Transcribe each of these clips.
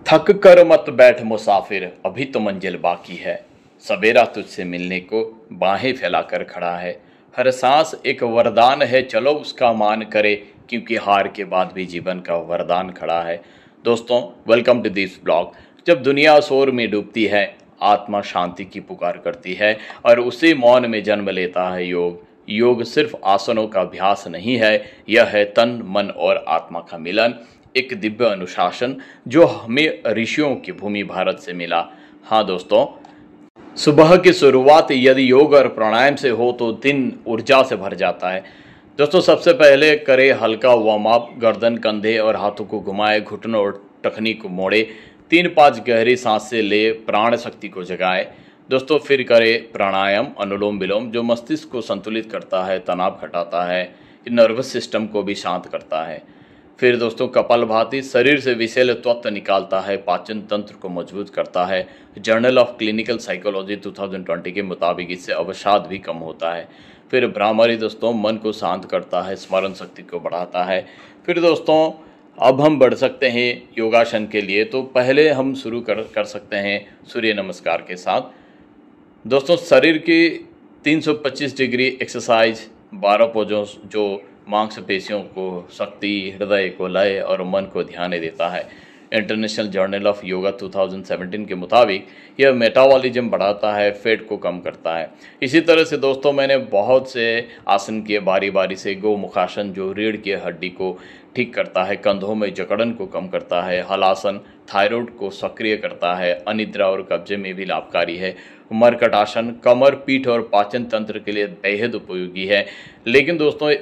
थक कर मत बैठ मुसाफिर, अभी तो मंजिल बाकी है। सवेरा तुझसे मिलने को बाहें फैलाकर खड़ा है। हर सांस एक वरदान है, चलो उसका मान करे, क्योंकि हार के बाद भी जीवन का वरदान खड़ा है। दोस्तों, वेलकम टू दिस ब्लॉग। जब दुनिया शोर में डूबती है, आत्मा शांति की पुकार करती है और उसी मौन में जन्म लेता है योग। योग सिर्फ आसनों का अभ्यास नहीं है, यह है तन मन और आत्मा का मिलन, एक दिव्य अनुशासन जो हमें ऋषियों की भूमि भारत से मिला। हाँ दोस्तों, सुबह की शुरुआत यदि योग और प्राणायाम से हो तो दिन ऊर्जा से भर जाता है। दोस्तों, सबसे पहले करें हल्का वार्म अप, गर्दन, कंधे और हाथों को घुमाए, घुटनों और टखनी को मोड़े, 3-5 गहरी सांसें ले, प्राण शक्ति को जगाए। दोस्तों, फिर करें प्राणायाम, अनुलोम विलोम, जो मस्तिष्क को संतुलित करता है, तनाव घटाता है, नर्वस सिस्टम को भी शांत करता है। फिर दोस्तों, कपालभाति शरीर से विषैले तत्व निकालता है, पाचन तंत्र को मजबूत करता है। जर्नल ऑफ क्लिनिकल साइकोलॉजी 2020 के मुताबिक इससे अवसाद भी कम होता है। फिर भ्रामरी दोस्तों मन को शांत करता है, स्मरण शक्ति को बढ़ाता है। फिर दोस्तों, अब हम बढ़ सकते हैं योगासन के लिए। तो पहले हम शुरू कर सकते हैं सूर्य नमस्कार के साथ। दोस्तों, शरीर की 325 डिग्री एक्सरसाइज, 12 पोजों जो मांसपेशियों को शक्ति, हृदय को लय और मन को ध्यान देता है। इंटरनेशनल जर्नल ऑफ योगा 2017 के मुताबिक यह मेटाबॉलिज्म बढ़ाता है, फैट को कम करता है। इसी तरह से दोस्तों, मैंने बहुत से आसन किए बारी बारी से। गोमुखासन जो रीढ़ की हड्डी को ठीक करता है, कंधों में जकड़न को कम करता है। हलासन थायराइड को सक्रिय करता है, अनिद्रा और कब्जे में भी लाभकारी है। मरकटासन कमर, पीठ और पाचन तंत्र के लिए बेहद उपयोगी है। लेकिन दोस्तों,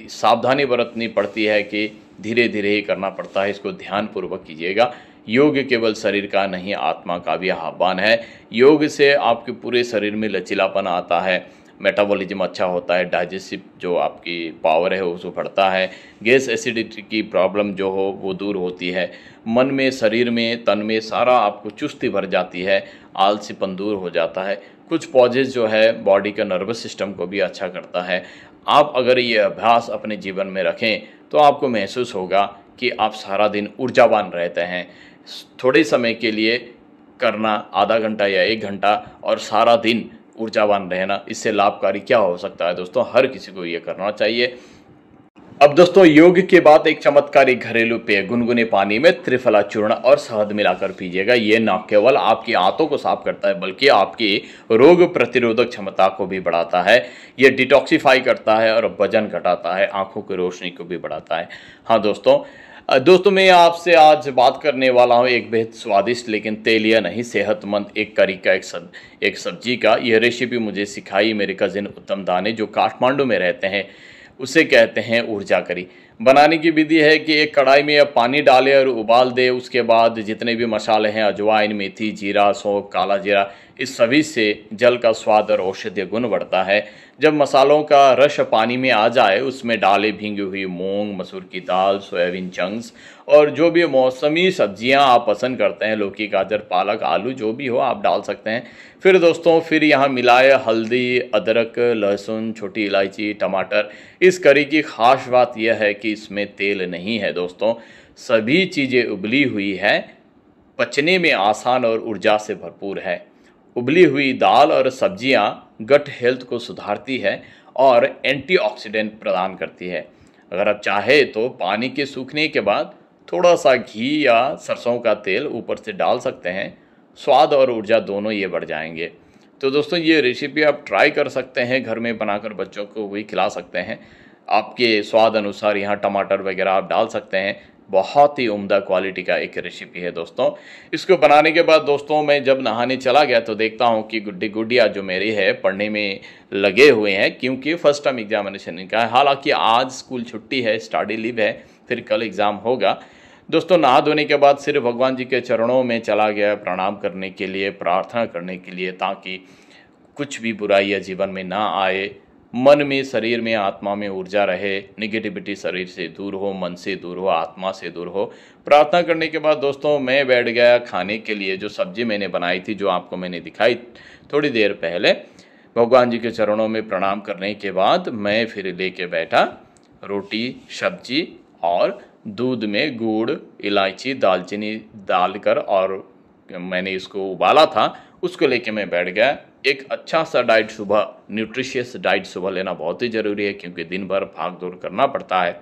सावधानी बरतनी पड़ती है कि धीरे धीरे ही करना पड़ता है, इसको ध्यानपूर्वक कीजिएगा। योग केवल शरीर का नहीं, आत्मा का भी आह्वान है। योग से आपके पूरे शरीर में लचीलापन आता है, मेटाबॉलिज्म अच्छा होता है, डाइजेस्टिव जो आपकी पावर है उसको बढ़ता है, गैस एसिडिटी की प्रॉब्लम जो हो वो दूर होती है, मन में, शरीर में, तन में सारा आपको चुस्ती भर जाती है, आलसीपन दूर हो जाता है। कुछ पॉजेज जो है बॉडी का नर्वस सिस्टम को भी अच्छा करता है। आप अगर ये अभ्यास अपने जीवन में रखें तो आपको महसूस होगा कि आप सारा दिन ऊर्जावान रहते हैं। थोड़े समय के लिए करना, आधा घंटा या 1 घंटा, और सारा दिन ऊर्जावान रहना, इससे लाभकारी क्या हो सकता है दोस्तों। हर किसी को ये करना चाहिए। अब दोस्तों, योग के बाद एक चमत्कारी घरेलू पेय, गुनगुने पानी में त्रिफला चूर्ण और शहद मिलाकर पीजिएगा। ये न केवल आपकी आंतों को साफ करता है बल्कि आपकी रोग प्रतिरोधक क्षमता को भी बढ़ाता है। ये डिटॉक्सिफाई करता है और वजन घटाता है, आंखों की रोशनी को भी बढ़ाता है। हाँ दोस्तों, मैं आपसे आज बात करने वाला हूँ एक बेहद स्वादिष्ट लेकिन तेलिया नहीं, सेहतमंद एक करी का एक सब्जी का। यह रेसिपी मुझे सिखाई मेरे कजिन उत्तम दाने, जो काठमांडू में रहते हैं। उसे कहते हैं ऊर्जा करी। बनाने की विधि है कि एक कढ़ाई में आप पानी डालें और उबाल दे। उसके बाद जितने भी मसाले हैं, अजवाइन, मेथी, जीरा, सौंफ, काला जीरा, इस सभी से जल का स्वाद और औषधीय गुण बढ़ता है। जब मसालों का रस पानी में आ जाए, उसमें डालें भींगी हुई मूंग, मसूर की दाल, सोयाबीन चंक्स और जो भी मौसमी सब्जियां आप पसंद करते हैं, लौकी, गाजर, पालक, आलू, जो भी हो आप डाल सकते हैं। फिर दोस्तों, फिर यहाँ मिलाए हल्दी, अदरक, लहसुन, छोटी इलायची, टमाटर। इस करी की खास बात यह है कि इसमें तेल नहीं है दोस्तों, सभी चीज़ें उबली हुई है, पचने में आसान और ऊर्जा से भरपूर है। उबली हुई दाल और सब्जियां गट हेल्थ को सुधारती है और एंटीऑक्सीडेंट प्रदान करती है। अगर आप चाहे तो पानी के सूखने के बाद थोड़ा सा घी या सरसों का तेल ऊपर से डाल सकते हैं, स्वाद और ऊर्जा दोनों ये बढ़ जाएंगे। तो दोस्तों, ये रेसिपी आप ट्राई कर सकते हैं, घर में बनाकर बच्चों को भी खिला सकते हैं। आपके स्वाद अनुसार यहाँ टमाटर वगैरह आप डाल सकते हैं। बहुत ही उम्दा क्वालिटी का एक रेसिपी है दोस्तों। इसको बनाने के बाद दोस्तों, मैं जब नहाने चला गया तो देखता हूँ कि गुड्डिया जो मेरी है पढ़ने में लगे हुए हैं, क्योंकि फर्स्ट टर्म एग्जामिनेशन का है। हालांकि आज स्कूल छुट्टी है, स्टडी लीव है, फिर कल एग्ज़ाम होगा। दोस्तों, नहा धोने के बाद सिर्फ भगवान जी के चरणों में चला गया प्रणाम करने के लिए, प्रार्थना करने के लिए, ताकि कुछ भी बुराइयाँ जीवन में ना आए, मन में, शरीर में, आत्मा में ऊर्जा रहे, निगेटिविटी शरीर से दूर हो, मन से दूर हो, आत्मा से दूर हो। प्रार्थना करने के बाद दोस्तों, मैं बैठ गया खाने के लिए। जो सब्जी मैंने बनाई थी, जो आपको मैंने दिखाई थोड़ी देर पहले, भगवान जी के चरणों में प्रणाम करने के बाद मैं फिर लेके बैठा रोटी, सब्जी और दूध में गुड़, इलायची, दालचीनी डालकर और मैंने इसको उबाला था, उसको लेके मैं बैठ गया। एक अच्छा सा डाइट सुबह, न्यूट्रिशियस डाइट सुबह लेना बहुत ही ज़रूरी है, क्योंकि दिन भर भाग दौड़ करना पड़ता है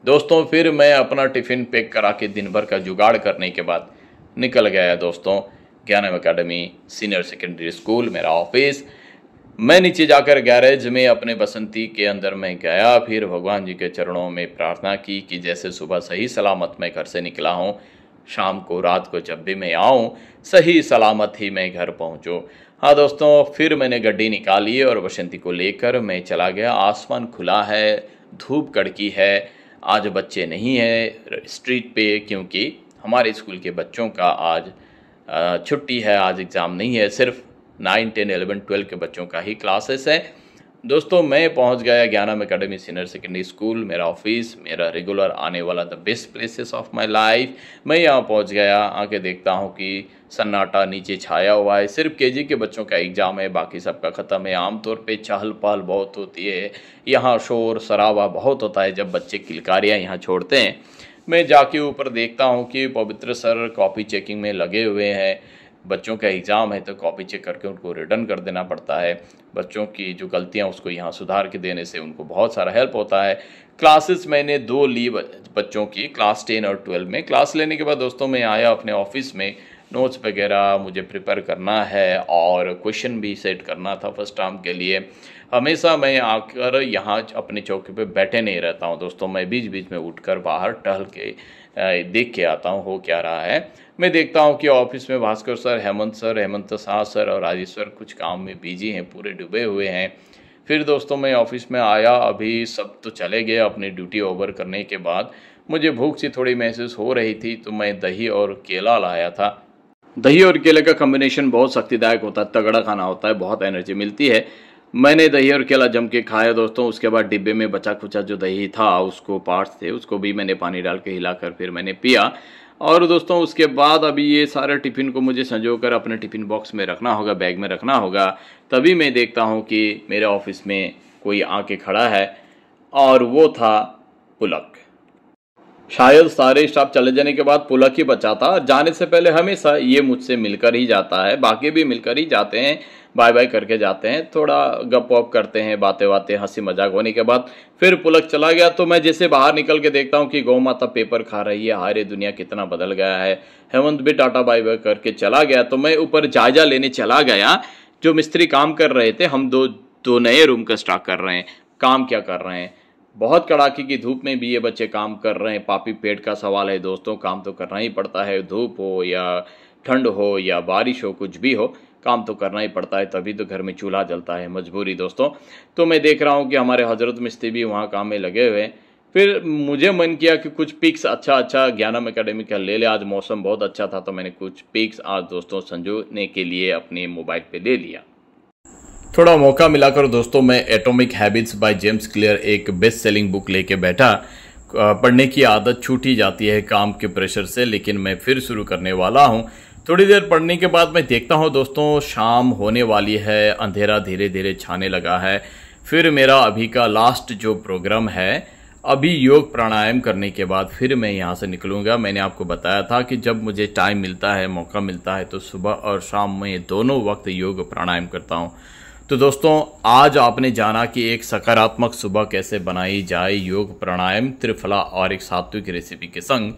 दोस्तों। फिर मैं अपना टिफ़िन पैक करा के दिन भर का जुगाड़ करने के बाद निकल गया दोस्तों ज्ञानम एकेडमी सीनियर सेकेंडरी स्कूल, मेरा ऑफिस। मैं नीचे जाकर गैरेज में अपने बसंती के अंदर मैं गया। फिर भगवान जी के चरणों में प्रार्थना की कि जैसे सुबह सही सलामत मैं घर से निकला हूँ, शाम को, रात को जब भी मैं आऊँ, सही सलामत ही मैं घर पहुँचूँ। हाँ दोस्तों, फिर मैंने गड्डी निकाली और बसंती को लेकर मैं चला गया। आसमान खुला है, धूप कड़की है। आज बच्चे नहीं हैं स्ट्रीट पे, क्योंकि हमारे स्कूल के बच्चों का आज छुट्टी है, आज एग्ज़ाम नहीं है। सिर्फ 9, 10, 11, 12 के बच्चों का ही क्लासेस है दोस्तों। मैं पहुंच गया ज्ञानम एकेडमी सीनियर सेकेंडरी स्कूल, मेरा ऑफिस, मेरा रेगुलर आने वाला the best places of my life. मैं यहाँ पहुंच गया। आके देखता हूँ कि सन्नाटा नीचे छाया हुआ है। सिर्फ केजी के बच्चों का एग्ज़ाम है, बाकी सबका ख़त्म है। आमतौर पे चहल पहल बहुत होती है यहाँ, शोर शराबा बहुत होता है जब बच्चे किलकारियाँ यहाँ छोड़ते हैं। मैं जाके ऊपर देखता हूँ कि पवित्र सर कॉपी चेकिंग में लगे हुए हैं। बच्चों का एग्ज़ाम है तो कॉपी चेक करके उनको रिटर्न कर देना पड़ता है। बच्चों की जो गलतियाँ उसको यहाँ सुधार के देने से उनको बहुत सारा हेल्प होता है। क्लासेस मैंने 2 ली बच्चों की, क्लास 10 और 12 में। क्लास लेने के बाद दोस्तों मैं आया अपने ऑफिस में। नोट्स वगैरह मुझे प्रिपेयर करना है और क्वेश्चन भी सेट करना था फर्स्ट टर्म के लिए। हमेशा मैं आकर यहाँ अपने चौकी पे बैठे नहीं रहता हूँ दोस्तों। मैं बीच बीच में उठकर बाहर टहल के देख के आता हूँ हो क्या रहा है। मैं देखता हूँ कि ऑफिस में भास्कर सर, हेमंत शाह सर और राजेश्वर कुछ काम में बिजी हैं, पूरे डूबे हुए हैं। फिर दोस्तों मैं ऑफिस में आया, अभी सब तो चले गए अपनी ड्यूटी ओवर करने के बाद। मुझे भूख सी थोड़ी महसूस हो रही थी तो मैं दही और केला लाया था। दही और केले का कॉम्बिनेशन बहुत शक्तिदायक होता है, तगड़ा खाना होता है, बहुत एनर्जी मिलती है। मैंने दही और केला जम के खाया दोस्तों। उसके बाद डिब्बे में बचा खुचा जो दही था, उसको पार्ट्स थे, उसको भी मैंने पानी डाल के हिलाकर फिर मैंने पिया। और दोस्तों उसके बाद अभी ये सारे टिफ़िन को मुझे संजोकर अपने टिफ़िन बॉक्स में रखना होगा, बैग में रखना होगा। तभी मैं देखता हूँ कि मेरे ऑफिस में कोई आके खड़ा है और वो था पुलक। शायद सारे स्टाफ चले जाने के बाद पुलक ही बचा था। जाने से पहले हमेशा ये मुझसे मिलकर ही जाता है, बाकी भी मिलकर ही जाते हैं, बाय बाय करके जाते हैं, थोड़ा गप वप करते हैं, बातें बातें हंसी मजाक होने के बाद फिर पुलक चला गया। तो मैं जैसे बाहर निकल के देखता हूँ कि गौ माता पेपर खा रही है। हाय दुनिया कितना बदल गया है। हेमंत भी टाटा बाय बाय करके चला गया। तो मैं ऊपर जायजा लेने चला गया। जो मिस्त्री काम कर रहे थे, हम दो नए रूम का स्टार्ट कर रहे हैं। काम क्या कर रहे हैं, बहुत कड़ाके की धूप में भी ये बच्चे काम कर रहे हैं। पापी पेट का सवाल है दोस्तों, काम तो करना ही पड़ता है। धूप हो या ठंड हो या बारिश हो, कुछ भी हो, काम तो करना ही पड़ता है, तभी तो घर में चूल्हा जलता है, मजबूरी दोस्तों। तो मैं देख रहा हूँ कि हमारे हजरत मिस्त्री भी वहाँ काम में लगे हुए हैं। फिर मुझे मन किया कि कुछ पिक्स अच्छा ज्ञानम एकेडमी का ले ले। आज मौसम बहुत अच्छा था तो मैंने कुछ पिक्स आज दोस्तों संजोने के लिए अपने मोबाइल पे ले लिया। थोड़ा मौका मिलाकर दोस्तों मैं atomic habits by James clear, एक बेस्ट सेलिंग बुक लेके बैठा। पढ़ने की आदत छूट ही जाती है काम के प्रेशर से, लेकिन मैं फिर शुरू करने वाला हूँ। थोड़ी देर पढ़ने के बाद मैं देखता हूँ दोस्तों शाम होने वाली है, अंधेरा धीरे धीरे छाने लगा है। फिर मेरा अभी का लास्ट जो प्रोग्राम है, अभी योग प्राणायाम करने के बाद फिर मैं यहाँ से निकलूँगा। मैंने आपको बताया था कि जब मुझे टाइम मिलता है, मौका मिलता है, तो सुबह और शाम में दोनों वक्त योग प्राणायाम करता हूँ। तो दोस्तों आज आपने जाना कि एक सकारात्मक सुबह कैसे बनाई जाए योग प्राणायाम, त्रिफला और एक सात्विक रेसिपी के संग।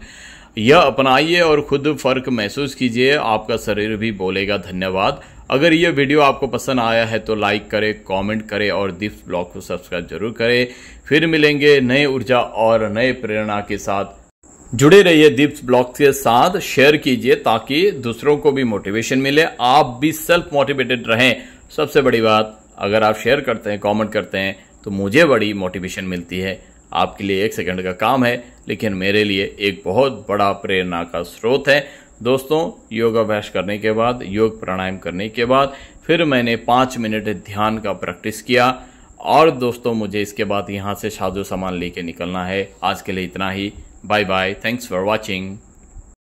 यह अपनाइए और खुद फर्क महसूस कीजिए, आपका शरीर भी बोलेगा धन्यवाद। अगर यह वीडियो आपको पसंद आया है तो लाइक करें, कमेंट करें और दीप्स ब्लॉग को सब्सक्राइब जरूर करें। फिर मिलेंगे नए ऊर्जा और नए प्रेरणा के साथ। जुड़े रहिए दीप्स ब्लॉग के साथ, शेयर कीजिए ताकि दूसरों को भी मोटिवेशन मिले, आप भी सेल्फ मोटिवेटेड रहें। सबसे बड़ी बात, अगर आप शेयर करते हैं, कमेंट करते हैं तो मुझे बड़ी मोटिवेशन मिलती है। आपके लिए 1 सेकंड का काम है, लेकिन मेरे लिए एक बहुत बड़ा प्रेरणा का स्रोत है। दोस्तों योगाभ्यास करने के बाद, योग प्राणायाम करने के बाद फिर मैंने 5 मिनट ध्यान का प्रैक्टिस किया। और दोस्तों मुझे इसके बाद यहाँ से साजो सामान लेके निकलना है। आज के लिए इतना ही। Bye bye, thanks for watching.